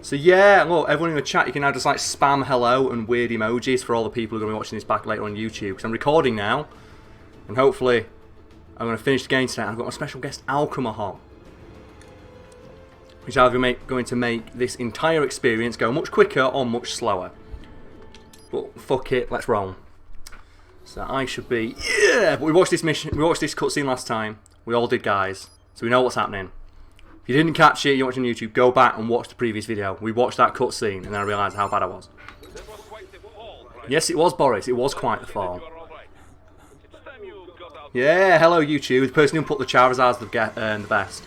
So yeah, look, everyone in the chat, you can now just like spam hello and weird emojis for all the people who are going to be watching this back later on YouTube. Because I'm recording now, and hopefully I'm going to finish the game tonight. I've got my special guest Alchemahol, which is either going to make this entire experience go much quicker or much slower. But fuck it, let's roll. So I should be, yeah! But we watched this cutscene last time. We all did, guys. So we know what's happening. If you didn't catch it, you're watching YouTube, go back and watch the previous video. We watched that cutscene and then I realised how bad I was. Yes, it was, Boris. It was quite the fall. Yeah, hello YouTube. The person who put the Charizard's the best.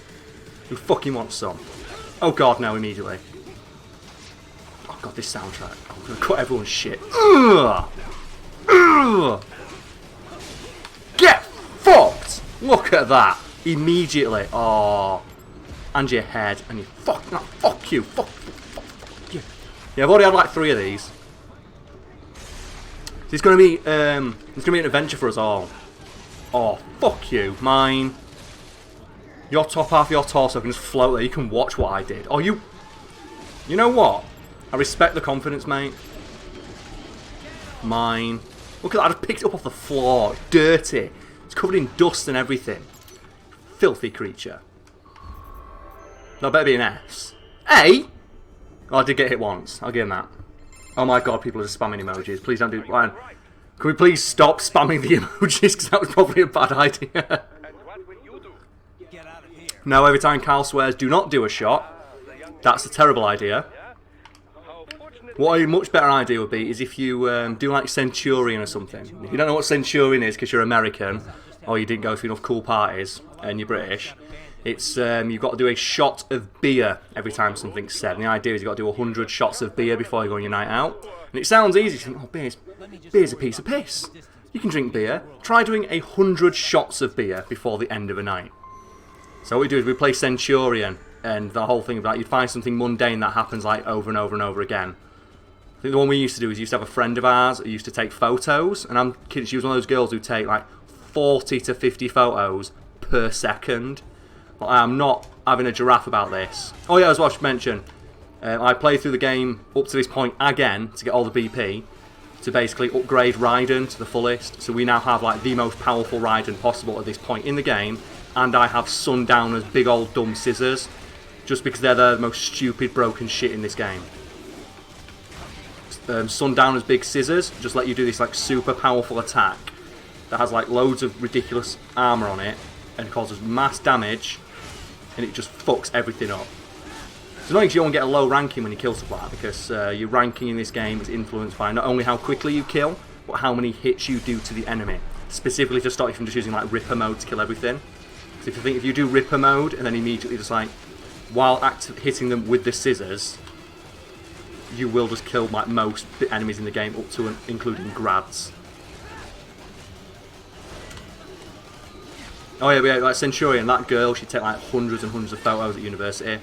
Who fucking wants some? Oh god, no, immediately. Oh god, this soundtrack. I'm gonna cut everyone's shit. Ugh! Ugh! Get fucked! Look at that! Immediately. Oh. And your head, and you fuck you, fuck you. Yeah, I've already had like 3 of these. So it's gonna be an adventure for us all. Oh, fuck you, mine. Your top half of your torso can just float there. You can watch what I did. Oh, you know what? I respect the confidence, mate. Mine. Look at that! I just picked it up off the floor. It's dirty. It's covered in dust and everything. Filthy creature. That better be an S. A? Oh, I did get hit once. I'll give him that. Oh my god, people are just spamming emojis. Please don't do it. Ryan, can we please stop spamming the emojis? Because that was probably a bad idea. No, every time Karl swears, do not do a shot. That's a terrible idea. What a much better idea would be is if you do like Centurion or something. If you don't know what Centurion is because you're American, or you didn't go through enough cool parties, and you're British, it's you've got to do a shot of beer every time something's said. And the idea is you've got to do 100 shots of beer before you go on your night out. And it sounds easy. You think, oh, beer's a piece of piss. You can drink beer. Try doing 100 shots of beer before the end of a night. So what we do is we play Centurion, and the whole thing about you'd find something mundane that happens like over and over and over again. I think the one we used to do is we used to have a friend of ours who used to take photos, and I'm kidding, she was one of those girls who take like 40 to 50 photos per second. Well, I am not having a giraffe about this. Oh yeah, as well, I should mention, I played through the game up to this point again to get all the BP, to basically upgrade Raiden to the fullest. So we now have like the most powerful Raiden possible at this point in the game, and I have Sundowner's big old dumb scissors, just because they're the most stupid broken shit in this game. Sundowner's big scissors just let you do this like super powerful attack that has like loads of ridiculous armor on it and causes mass damage, and it just fucks everything up. It's annoying because you don't get a low ranking when you kill stuff like that, because your ranking in this game is influenced by not only how quickly you kill, but how many hits you do to the enemy. Specifically to stop you from just using like Ripper mode to kill everything. So if you do Ripper mode and then immediately just like, while hitting them with the scissors, you will just kill like most enemies in the game, up to and including grads. Oh yeah, like Centurion, that girl, she'd take like hundreds and hundreds of photos at university.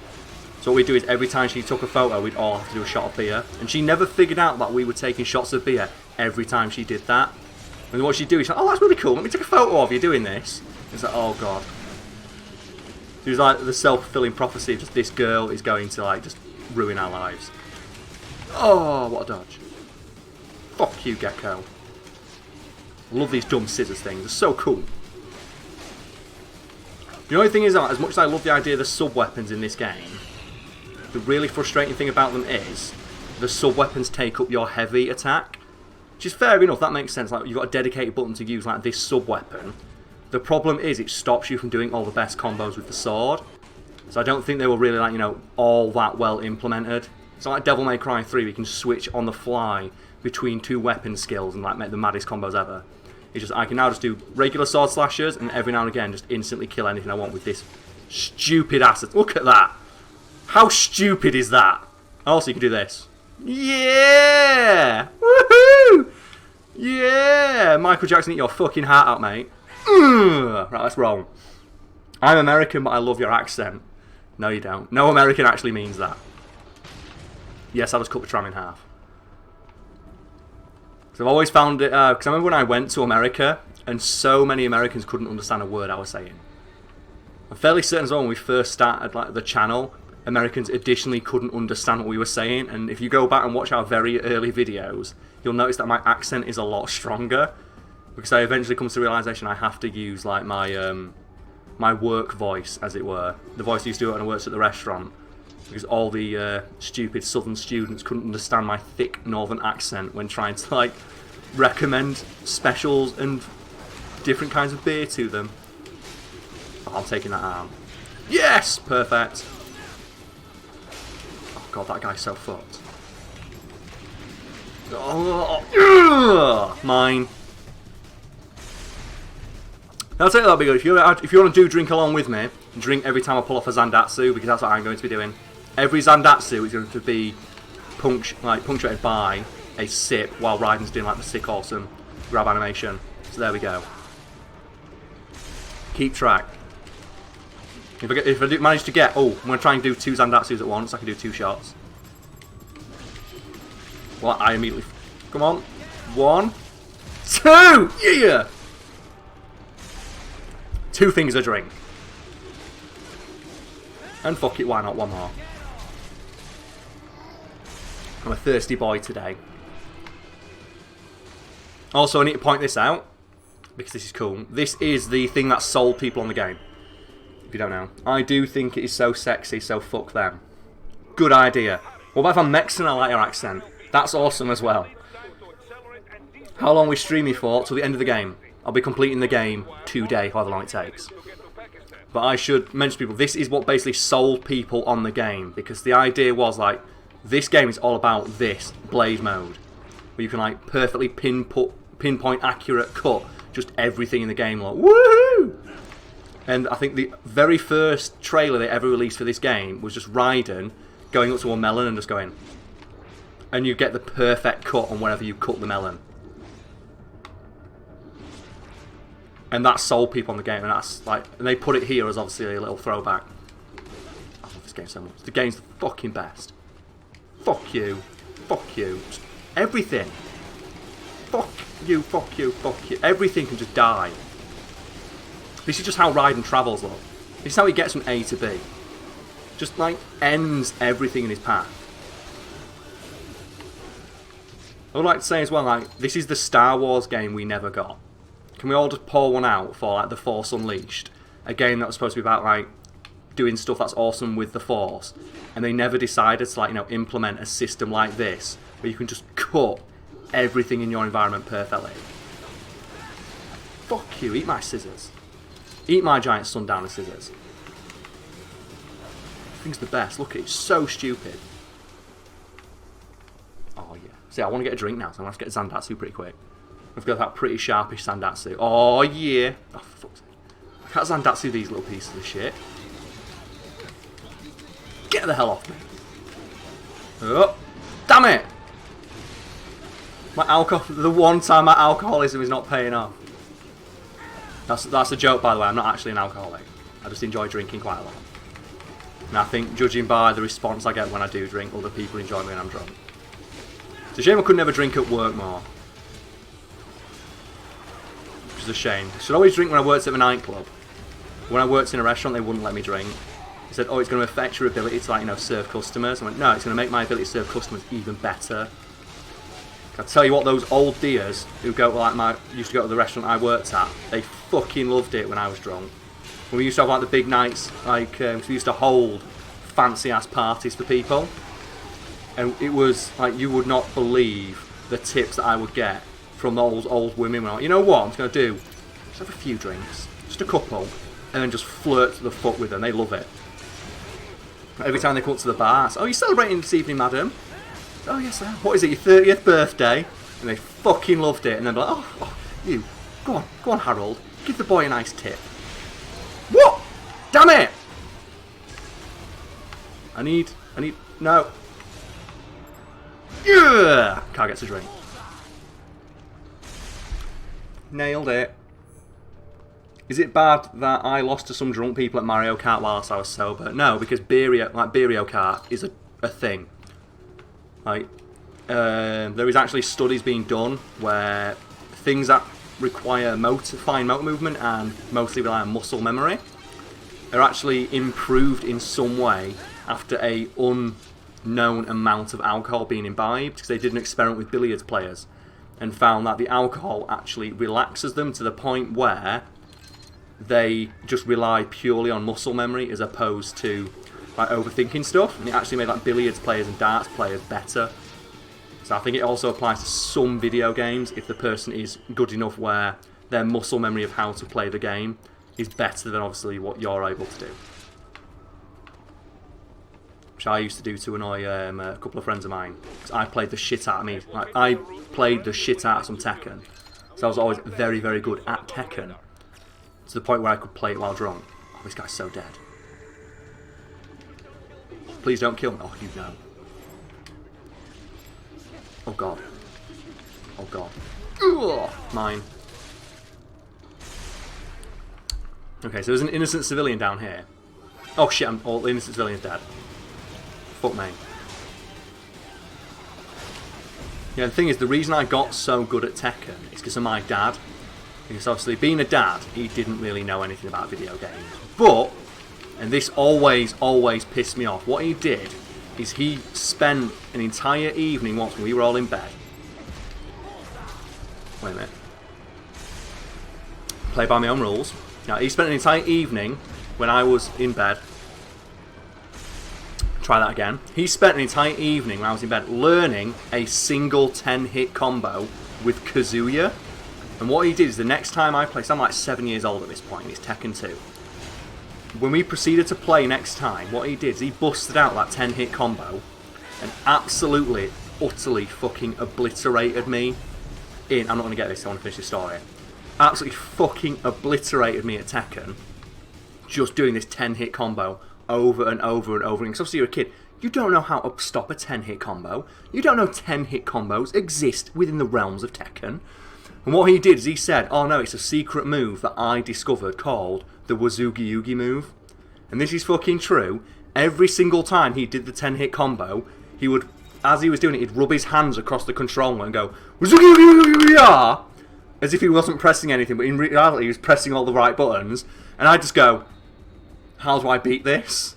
So what we do is every time she took a photo, we'd all have to do a shot of beer. And she never figured out that we were taking shots of beer every time she did that. And what she'd do is like, oh, that's really cool, let me take a photo of you doing this. It's like, oh god. It was like the self-fulfilling prophecy of just this girl is going to like just ruin our lives. Oh, what a dodge. Fuck you, Gecko. I love these dumb scissors things, they're so cool. The only thing is that, as much as I love the idea of the sub-weapons in this game, the really frustrating thing about them is the sub-weapons take up your heavy attack. Which is fair enough, that makes sense. Like, you've got a dedicated button to use like this sub-weapon. The problem is it stops you from doing all the best combos with the sword. So I don't think they were really like, you know, all that well implemented. So like Devil May Cry 3, we can switch on the fly between 2 weapon skills and like make the maddest combos ever. It's just, I can now just do regular sword slashers and every now and again just instantly kill anything I want with this stupid asset. Look at that! How stupid is that? Also, you can do this. Yeah! Woohoo! Yeah! Michael Jackson, eat your fucking heart out, mate. Right, let's roll. I'm American, but I love your accent. No, you don't. No American actually means that. Yes, I just cut the tram in half. So I've always found it, because I remember when I went to America, and so many Americans couldn't understand a word I was saying. I'm fairly certain as well when we first started like the channel, Americans additionally couldn't understand what we were saying, and if you go back and watch our very early videos, you'll notice that my accent is a lot stronger, because I eventually come to the realisation I have to use like my my work voice, as it were, the voice I used to do when I worked at the restaurant, because all the stupid southern students couldn't understand my thick northern accent when trying to like recommend specials and different kinds of beer to them. Oh, I'm taking that arm. Yes! Perfect. Oh god, that guy's so fucked. Oh, mine. I'll tell you that'll be good. If you want to do drink along with me, drink every time I pull off a Zandatsu, because that's what I'm going to be doing. Every Zandatsu is going to be punctuated by a sip while Raiden's doing like the sick awesome grab animation. So there we go. Keep track. If I do manage to get... Oh, I'm going to try and do 2 Zandatsus at once. I can do 2 shots. Well, I immediately... Come on. 1, 2! Yeah! 2 things a drink. And fuck it, why not? 1 more. I'm a thirsty boy today. Also, I need to point this out, because this is cool. This is the thing that sold people on the game. If you don't know. I do think it is so sexy, so fuck them. Good idea. What about if I'm Mexican and I like your accent? That's awesome as well. How long we stream me for? Till the end of the game. I'll be completing the game today, however long it takes. But I should mention to people, this is what basically sold people on the game. Because the idea was like, this game is all about this Blaze mode. Where you can like perfectly pinpoint accurate cut just everything in the game, like woohoo! And I think the very first trailer they ever released for this game was just Raiden going up to a melon and just going, and you get the perfect cut on wherever you cut the melon. And that sold people on the game, and that's like, and they put it here as obviously a little throwback. I love this game so much. The game's the fucking best. Fuck you. Fuck you. Just everything. Fuck you, fuck you, fuck you. Everything can just die. This is just how Raiden travels, look. This is how he gets from A to B. Just, like, ends everything in his path. I would like to say as well, like, this is the Star Wars game we never got. Can we all just pour one out for, like, The Force Unleashed? A game that was supposed to be about, like, doing stuff that's awesome with the Force. And they never decided to, like, you know, implement a system like this, where you can just cut everything in your environment perfectly. Fuck you, eat my scissors. Eat my giant sundowner scissors. This thing's the best. Look, it's so stupid. Oh yeah. See, I want to get a drink now, so I'm going to have to get a Zandatsu pretty quick. I've got that pretty sharpish Zandatsu. Oh yeah. Oh, for fuck's sake. I can't Zandatsu these little pieces of shit. Get the hell off me. Oh, damn it! My alcohol, the one time my alcoholism is not paying off. That's a joke, by the way. I'm not actually an alcoholic. I just enjoy drinking quite a lot. And I think, judging by the response I get when I do drink, other people enjoy me when I'm drunk. It's a shame I could never drink at work more. Which is a shame. I should always drink when I worked at a nightclub. When I worked in a restaurant, they wouldn't let me drink. They said, oh, it's going to affect your ability to, like, you know, serve customers. I went, no, it's going to make my ability to serve customers even better. I tell you what, those old dears who go to, like, used to go to the restaurant I worked at, they fucking loved it when I was drunk. When we used to have like the big nights, like we used to hold fancy ass parties for people, and it was like you would not believe the tips that I would get from those old women. When I'm like, you know what I'm just gonna do? Just have a few drinks, just a couple, and then just flirt to the fuck with them. They love it. Every time they come up to the bar, so, oh, you're celebrating this evening, madam? Oh yes, sir. What is it, your 30th birthday? And they fucking loved it. And then they're like, oh, you, go on, Harold, give the boy a nice tip. What? Damn it! I need, no. Yeah! Carl gets a drink. Nailed it. Is it bad that I lost to some drunk people at Mario Kart whilst I was sober? No, because Mario Kart is a thing. Like, there is actually studies being done where things that require fine motor movement and mostly rely on muscle memory are actually improved in some way after a unknown amount of alcohol being imbibed, because they did an experiment with billiards players and found that the alcohol actually relaxes them to the point where they just rely purely on muscle memory as opposed to like overthinking stuff, and it actually made like billiards players and darts players better. So I think it also applies to some video games if the person is good enough where their muscle memory of how to play the game is better than obviously what you're able to do. Which I used to do to annoy a couple of friends of mine. Because I played the shit out of me. Like, I played the shit out of some Tekken. So I was always very, very good at Tekken. To the point where I could play it while drunk. Oh, this guy's so dead. Please don't kill me. Oh, you know. Oh, God. Oh, God. Ugh, mine. Okay, so there's an innocent civilian down here. Oh, shit, all the innocent civilians dead. Fuck me. Yeah, the thing is, the reason I got so good at Tekken is because of my dad. Because obviously, being a dad, he didn't really know anything about video games. But, and this always pissed me off, what he did is he spent an entire evening once when we were all in bed. Wait a minute. Play by my own rules. Now, he spent an entire evening when I was in bed. Try that again. He spent an entire evening when I was in bed learning a single 10-hit combo with Kazuya. And what he did is the next time I played, so I'm like 7 years old at this point, it's Tekken 2. When we proceeded to play next time, what he did is he busted out that 10-hit combo and absolutely, utterly fucking obliterated me in... I'm not going to get this, I want to finish the story. Absolutely fucking obliterated me at Tekken just doing this 10-hit combo over and over and over again. Because obviously you're a kid. You don't know how to stop a 10-hit combo. You don't know 10-hit combos exist within the realms of Tekken. And what he did is he said, oh no, it's a secret move that I discovered called the Wazugi Yugi move. And this is fucking true. Every single time he did the 10-hit combo, he would, as he was doing it, he'd rub his hands across the controller and go, Wazugi Yugi, as if he wasn't pressing anything, but in reality he was pressing all the right buttons. And I'd just go, how do I beat this?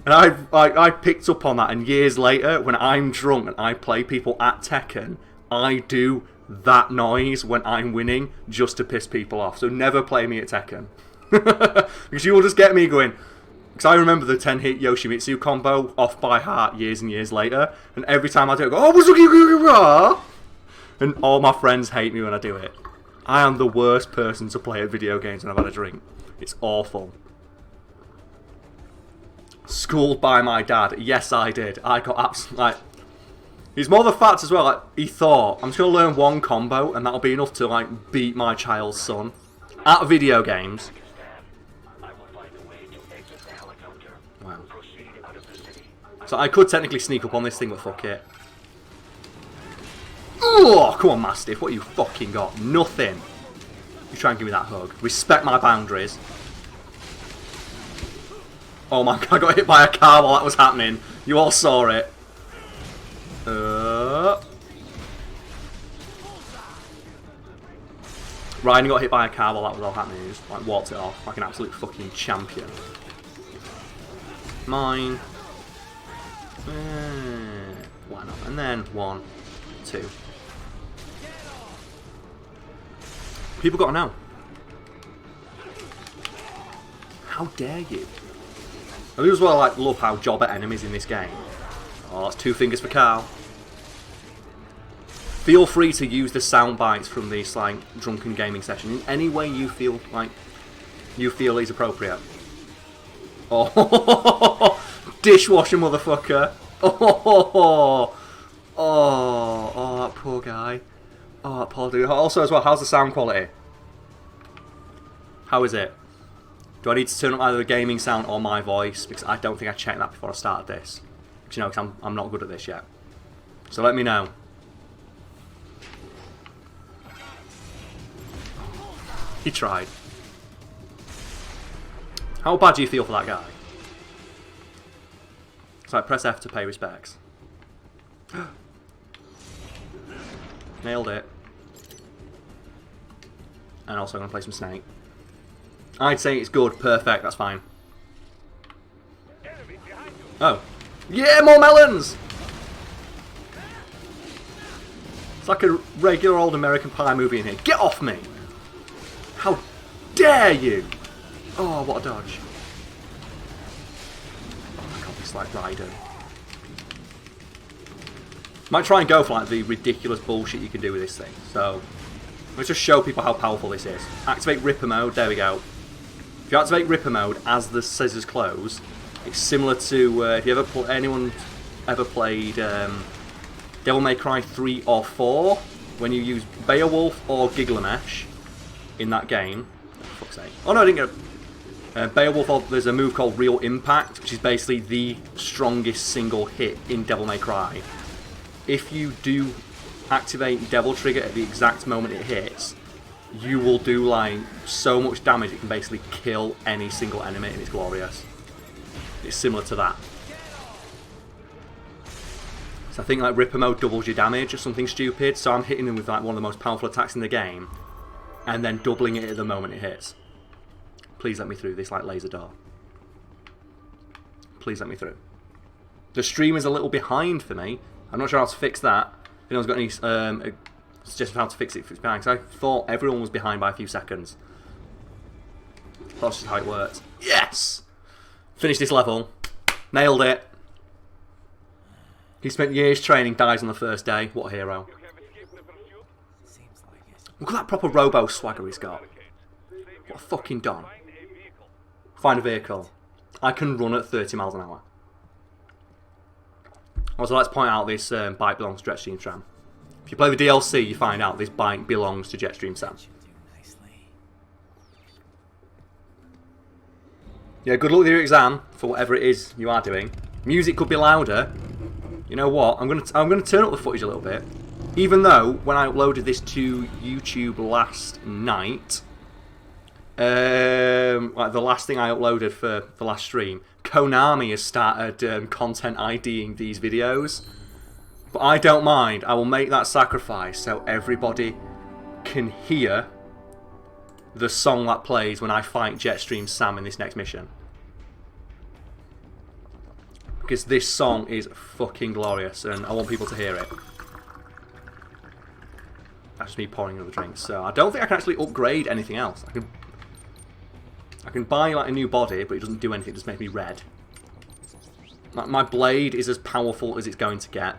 And I picked up on that, and years later, when I'm drunk and I play people at Tekken, I do that noise when I'm winning just to piss people off. So never play me at Tekken. Because you will just get me going. Because I remember the 10-hit Yoshimitsu combo off by heart years and years later. And every time I do it, I go, oh, and all my friends hate me when I do it. I am the worst person to play at video games when I've had a drink. It's awful. Schooled by my dad. Yes, I did. I got absolutely... Like, it's more the fact as well, like, he thought, I'm just going to learn one combo and that'll be enough to, like, beat my child's son. At video games. Wow. So I could technically sneak up on this thing, but fuck it. Oh, come on, Mastiff. What you fucking got? Nothing. You try and give me that hug. Respect my boundaries. Oh my god, I got hit by a car while that was happening. You all saw it. Ryan got hit by a car while that was all happening. He just like walked it off like an absolute fucking champion. Mine. Why not? And then 1, 2. People got to know. How dare you? I do as well like love how jobber enemies in this game. Oh, that's 2 fingers for Karl. Feel free to use the sound bites from this like drunken gaming session in any way you feel is appropriate. Oh, dishwasher motherfucker. Oh, that poor guy. Oh, that poor dude. Also as well, how's the sound quality? How is it? Do I need to turn up either the gaming sound or my voice? Because I don't think I checked that before I started this. Because, you know, because I'm not good at this yet. So let me know. He tried. How bad do you feel for that guy? So I press F to pay respects. Nailed it. And also I'm going to play some Snake. I'd say it's good, perfect, that's fine. Oh. Yeah, more melons! It's like a regular old American Pie movie in here. Get off me! How dare you! Oh, what a dodge. Oh my god, this like Raiden. Might try and go for like the ridiculous bullshit you can do with this thing. So, let's just show people how powerful this is. Activate Ripper mode, there we go. If you activate Ripper mode as the scissors close, it's similar to, if you ever anyone ever played Devil May Cry 3 or 4, when you use Beowulf or Gilgamesh in that game. Oh, for fuck's sake. Oh no, I didn't get Beowulf, there's a move called Real Impact, which is basically the strongest single hit in Devil May Cry. If you do activate Devil Trigger at the exact moment it hits, you will do like so much damage it can basically kill any single enemy, and it's glorious. It's similar to that. So I think like Ripper mode doubles your damage or something stupid, so I'm hitting them with like one of the most powerful attacks in the game, and then doubling it at the moment it hits. Please let me through this like laser door. Please let me through. The stream is a little behind for me. I'm not sure how to fix that. If anyone's got any suggestions how to fix it if it's behind, because I thought everyone was behind by a few seconds. That's just how it works. Yes! Finished this level. Nailed it. He spent years training, dies on the first day. What a hero. Look at that proper robo swagger he's got. What a fucking don. Find a vehicle. I can run at 30 miles an hour. Also, let's point out this bike belongs to Jetstream Sam. If you play the DLC, you find out this bike belongs to Jetstream Sam. Yeah, good luck with your exam for whatever it is you are doing. Music could be louder. You know what? I'm gonna turn up the footage a little bit. Even though when I uploaded this to YouTube last night, like the last thing I uploaded for the last stream, Konami has started content IDing these videos. But I don't mind. I will make that sacrifice so everybody can hear the song that plays when I fight Jetstream Sam in this next mission. Because this song is fucking glorious and I want people to hear it. That's just me pouring another drink. So I don't think I can actually upgrade anything else. I can buy like a new body, but it doesn't do anything, it just makes me red. My blade is as powerful as it's going to get.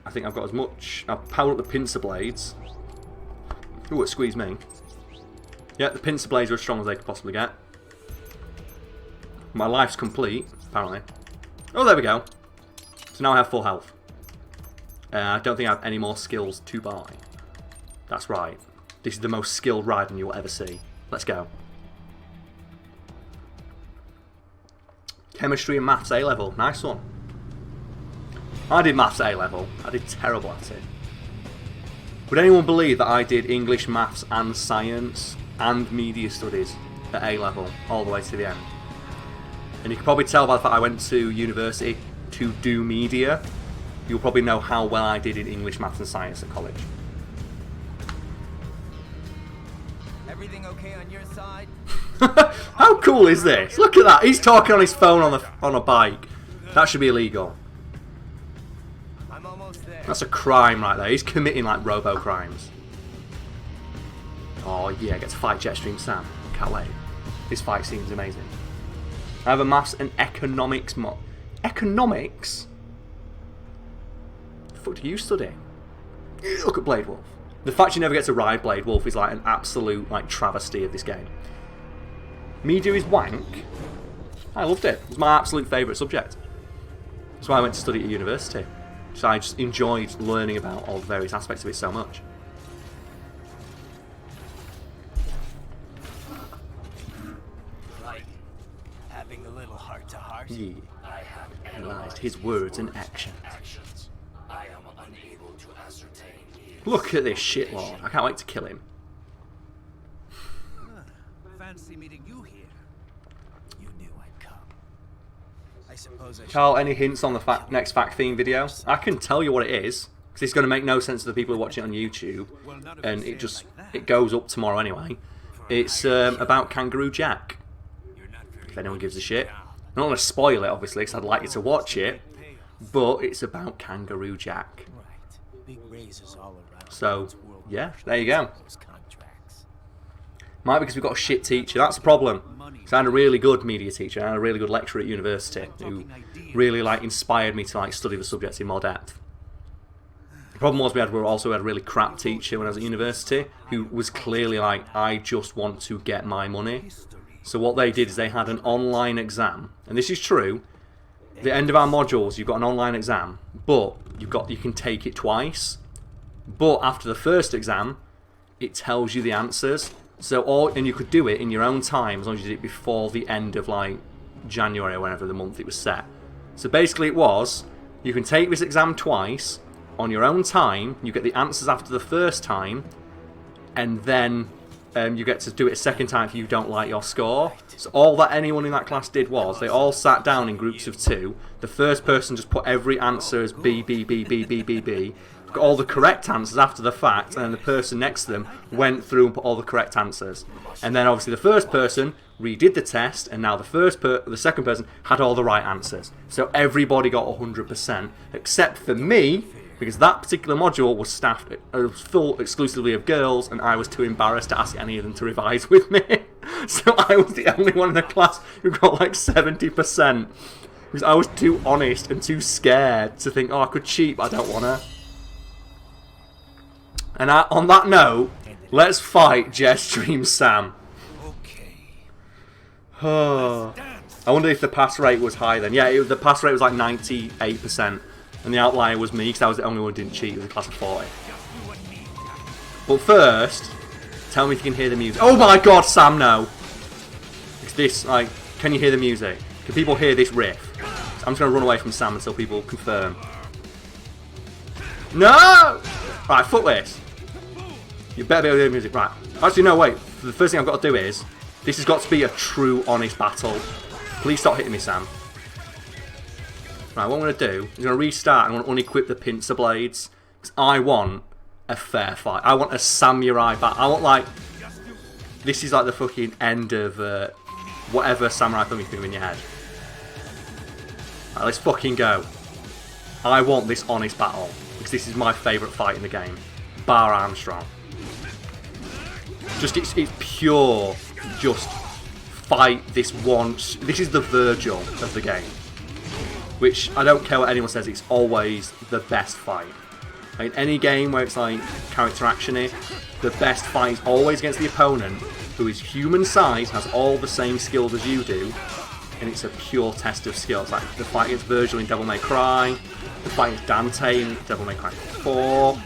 I think I've got as much... I'll power up the pincer blades. Ooh, it squeezed me. Yeah, the pincer blades are as strong as they could possibly get. My life's complete, apparently. Oh, there we go. So now I have full health. I don't think I have any more skills to buy. That's right. This is the most skilled riding you'll ever see. Let's go. Chemistry and Maths A level. Nice one. I did Maths A level. I did terrible at it. Would anyone believe that I did English, Maths and Science and Media Studies at A level all the way to the end? And you can probably tell by the fact I went to university to do media. You'll probably know how well I did in English, Maths and Science at college. Everything okay on your side? How cool is this? Look at that. He's talking on his phone on a bike. That should be illegal. I'm almost there. That's a crime right there. He's committing like robo crimes. Oh yeah, I get to fight Jetstream Sam. Can't wait. This fight seems amazing. I have a Maths and Economics mod. Economics? What the fuck do you study? Look at Blade Wolf. The fact you never get to ride Blade Wolf is like an absolute like travesty of this game. Media is wank. I loved it. It was my absolute favourite subject. That's why I went to study at university. So I just enjoyed learning about all the various aspects of it so much. Like having a little heart to heart. Yeah. Analysed his words and actions. I am unable to ascertain. Look at this shitlord. I can't wait to kill him. Fancy meeting you here. You knew I'd come. I suppose I should... Karl, any hints on the next fact theme video? I can tell you what it is, because it's going to make no sense to the people who are watching it on YouTube, and it goes up tomorrow anyway. It's about Kangaroo Jack. If anyone gives a shit. not going to spoil it, obviously, because I'd like you to watch it. But it's about Kangaroo Jack. Right. Big raises all around. So, yeah, there you go. Might be because we've got a shit teacher. That's the problem. So I had a really good media teacher. I had a really good lecturer at university who really inspired me to study the subject in more depth. The problem was we also had a really crap teacher when I was at university who was clearly I just want to get my money. So what they did is they had an online exam, and this is true. At the end of our modules, you've got an online exam, but you can take it twice. But after the first exam, it tells you the answers. And you could do it in your own time as long as you did it before the end of January or whenever the month it was set. So basically, it was you can take this exam twice on your own time. You get the answers after the first time, and then you get to do it a second time if you don't like your score. So all that anyone in that class did was they all sat down in groups of 2. The first person just put every answer as B, B, B, B, B, B, B. Got all the correct answers after the fact, and then the person next to them went through and put all the correct answers. And then obviously the first person redid the test, and now the second person had all the right answers. So everybody got 100%, except for me, because that particular module was staffed, full exclusively of girls, and I was too embarrassed to ask any of them to revise with me. So I was the only one in the class who got 70%. Because I was too honest and too scared to think, oh, I could cheat, but I don't want to. And on that note, let's fight Jetstream Sam. Oh. I wonder if the pass rate was high then. Yeah, the pass rate was 98%. And the outlier was me, because I was the only one who didn't cheat. It was a class of 40. But first, tell me if you can hear the music. Oh my god, Sam, no! It's this, can you hear the music? Can people hear this riff? So I'm just going to run away from Sam until people confirm. No! Right, foot this. You better be able to hear the music. Right. Actually, no, wait. The first thing I've got to do is, this has got to be a true, honest battle. Please stop hitting me, Sam. Right, what I'm going to do is I'm going to restart and I want to unequip the pincer blades. Because I want a fair fight. I want a samurai battle. I want, this is the fucking end of whatever samurai film you think in your head. Right, let's fucking go. I want this honest battle. Because this is my favourite fight in the game. Bar Armstrong. Just, it's pure, just fight this one. This is the Virgil of the game. Which, I don't care what anyone says, it's always the best fight. In any game where it's character action-y, the best fight is always against the opponent, who is human size, has all the same skills as you do, and it's a pure test of skill. It's like the fight against Virgil in Devil May Cry, the fight against Dante in Devil May Cry 4,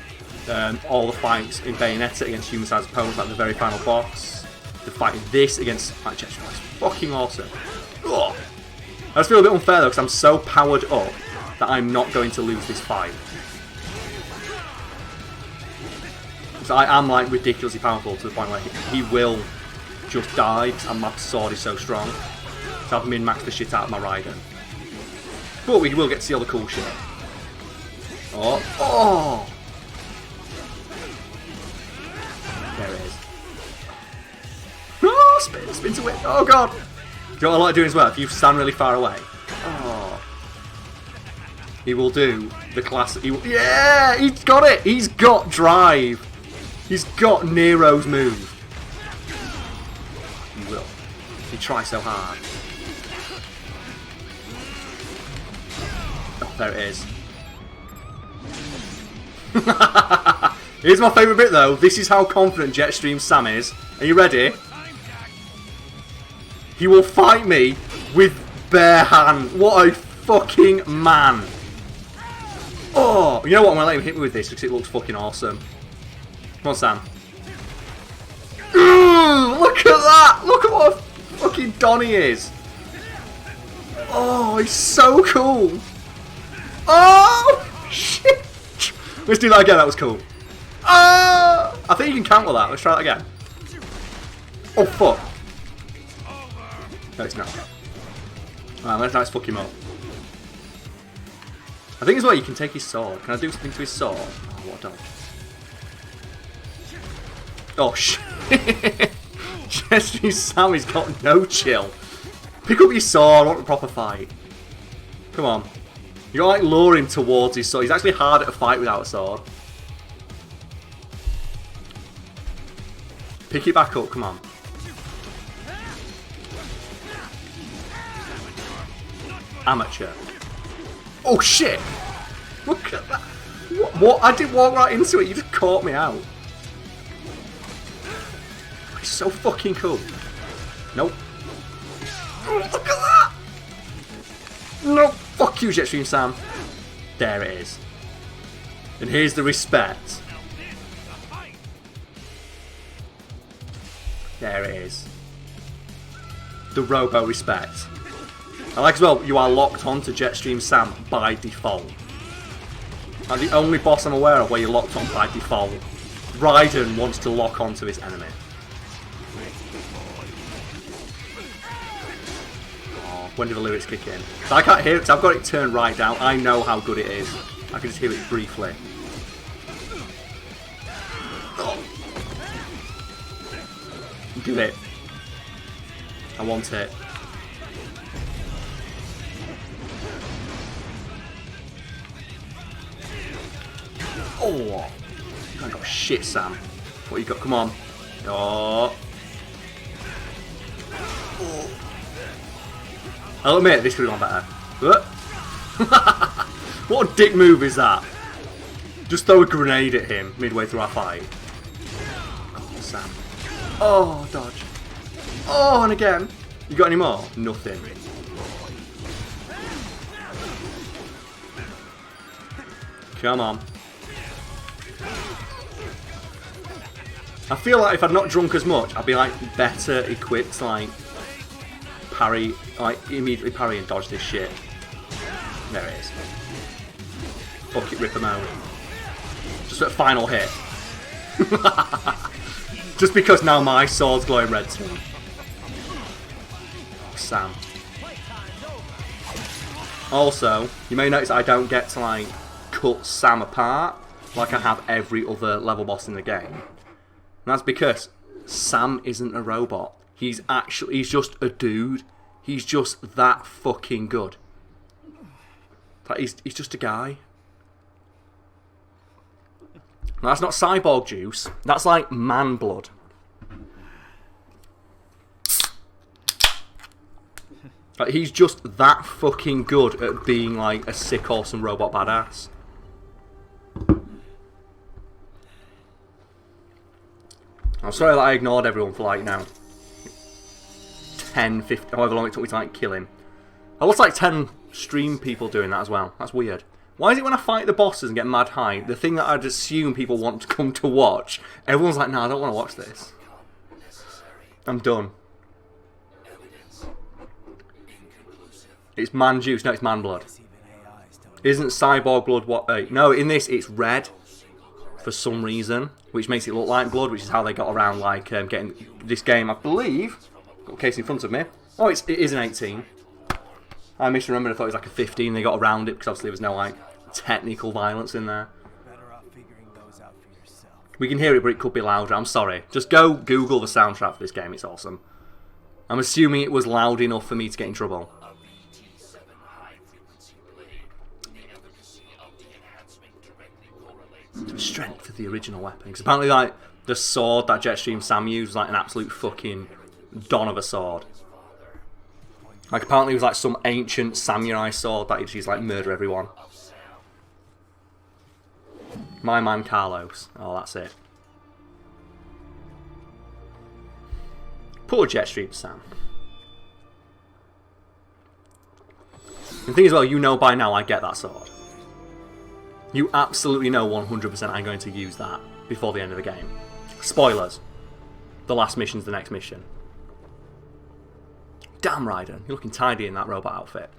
all the fights in Bayonetta against human-sized opponents, like the very final boss, the fight in this against Jetstream. It's fucking awesome. Ugh. I just feel a bit unfair though, because I'm so powered up that I'm not going to lose this fight. Because I am ridiculously powerful to the point where he will just die, and my sword is so strong. So I've min-maxed the shit out of my Raiden. But we will get to see all the cool shit. Oh! There it is. Oh, spin to win. Oh god! Do you know what I like doing as well? If you stand really far away. Oh. He will do the classic. Yeah! He's got it! He's got drive! He's got Nero's move. He will. He tries so hard. Oh, there it is. Here's my favourite bit though. This is how confident Jetstream Sam is. Are you ready? He will fight me with bare hand. What a fucking man. Oh, you know what? I'm going to let him hit me with this because it looks fucking awesome. Come on, Sam. Ooh, look at that. Look at what a fucking Don he is. Oh, he's so cool. Oh, shit. Let's do that again. That was cool. Oh, I think you can count with that. Let's try that again. Oh, fuck. No, it's not. Alright, let's fuck him up. I think as well you can take his sword. Can I do something to his sword? Oh, what a dog. Oh, shit. Jetstream Sam has got no chill. Pick up your sword. I want a proper fight. Come on. You gotta like lure him towards his sword. He's actually harder to fight without a sword. Pick it back up. Come on. Amateur. Oh shit! Look at that. What? I didn't walk right into it. You just caught me out. It's so fucking cool. Nope. Oh, look at that! No, fuck you, Jetstream Sam. There it is. And here's the respect. There it is. The robo respect. I like as well, you are locked on to Jetstream Sam by default. Like the only boss I'm aware of where you're locked on by default. Raiden wants to lock onto his enemy. Oh, when did the lyrics kick in? So I can't hear it because I've got it turned right down. I know how good it is. I can just hear it briefly. Oh. Do it. I want it. Oh, I got shit, Sam. What you got? Come on. Oh. I'll admit, this could have gone better. What a dick move is that? Just throw a grenade at him midway through our fight. Oh, Sam. Oh, dodge. Oh, and again. You got any more? Nothing. Come on. I feel like if I'd not drunk as much, I'd be like better equipped to like parry, like immediately parry and dodge this shit. There it is. Fuck it, rip them out. Just a final hit. Just because now my sword's glowing red too. Oh, Sam. Also, you may notice I don't get to like cut Sam apart like I have every other level boss in the game. And that's because Sam isn't a robot. He's just a dude. He's just that fucking good. Like he's just a guy. Now, that's not cyborg juice. That's like man blood. Like, he's just that fucking good at being like a sick, awesome robot badass. I'm sorry that I ignored everyone for like, you know, 10, 15, however long it took me to like kill him. I lost like 10 stream people doing that as well. That's weird. Why is it when I fight the bosses and get mad high, the thing that I'd assume people want to come to watch, everyone's like, no, I don't want to watch this. I'm done. It's man juice, no, it's man blood. Isn't cyborg blood what? No, in this it's red for some reason, which makes it look like blood, which is how they got around like getting this game. I believe. Got a case in front of me. Oh, it is an 18. I misremembered. I thought it was like a 15. They got around it because obviously there was no like technical violence in there. We can hear it, but it could be louder. I'm sorry. Just go Google the soundtrack for this game. It's awesome. I'm assuming it was loud enough for me to get in trouble. Strength of the original weapon. Because apparently, like, the sword that Jetstream Sam used was like an absolute fucking don of a sword. Like, apparently it was like some ancient samurai sword that he just used to like murder everyone. My man Carlos. Oh, that's it. Poor Jetstream Sam. And the thing is, well, you know by now I get that sword. You absolutely know 100% I'm going to use that before the end of the game. Spoilers. The last mission's the next mission. Damn, Raiden. You're looking tidy in that robot outfit.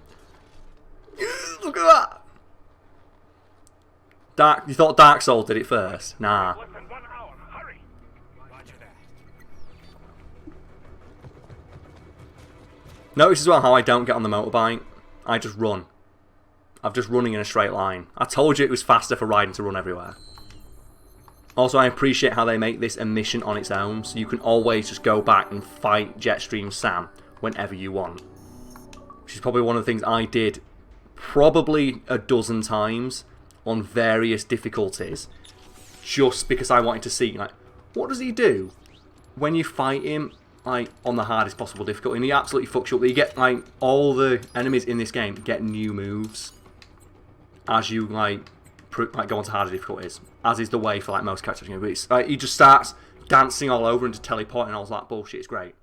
Look at that! You thought Dark Souls did it first? Nah. Notice as well how I don't get on the motorbike. I just run. I'm just running in a straight line. I told you it was faster for Raiden to run everywhere. Also, I appreciate how they make this a mission on its own, so you can always just go back and fight Jetstream Sam whenever you want. which is probably one of the things I did probably a dozen times on various difficulties, just because I wanted to see, like, what does he do when you fight him, like, on the hardest possible difficulty, and he absolutely fucks you up. You get, like, all the enemies in this game get new moves as you, like go on to harder difficulties, as is the way for, like, most characters. But it's, like, he just starts dancing all over and just teleporting and all that bullshit. It's great.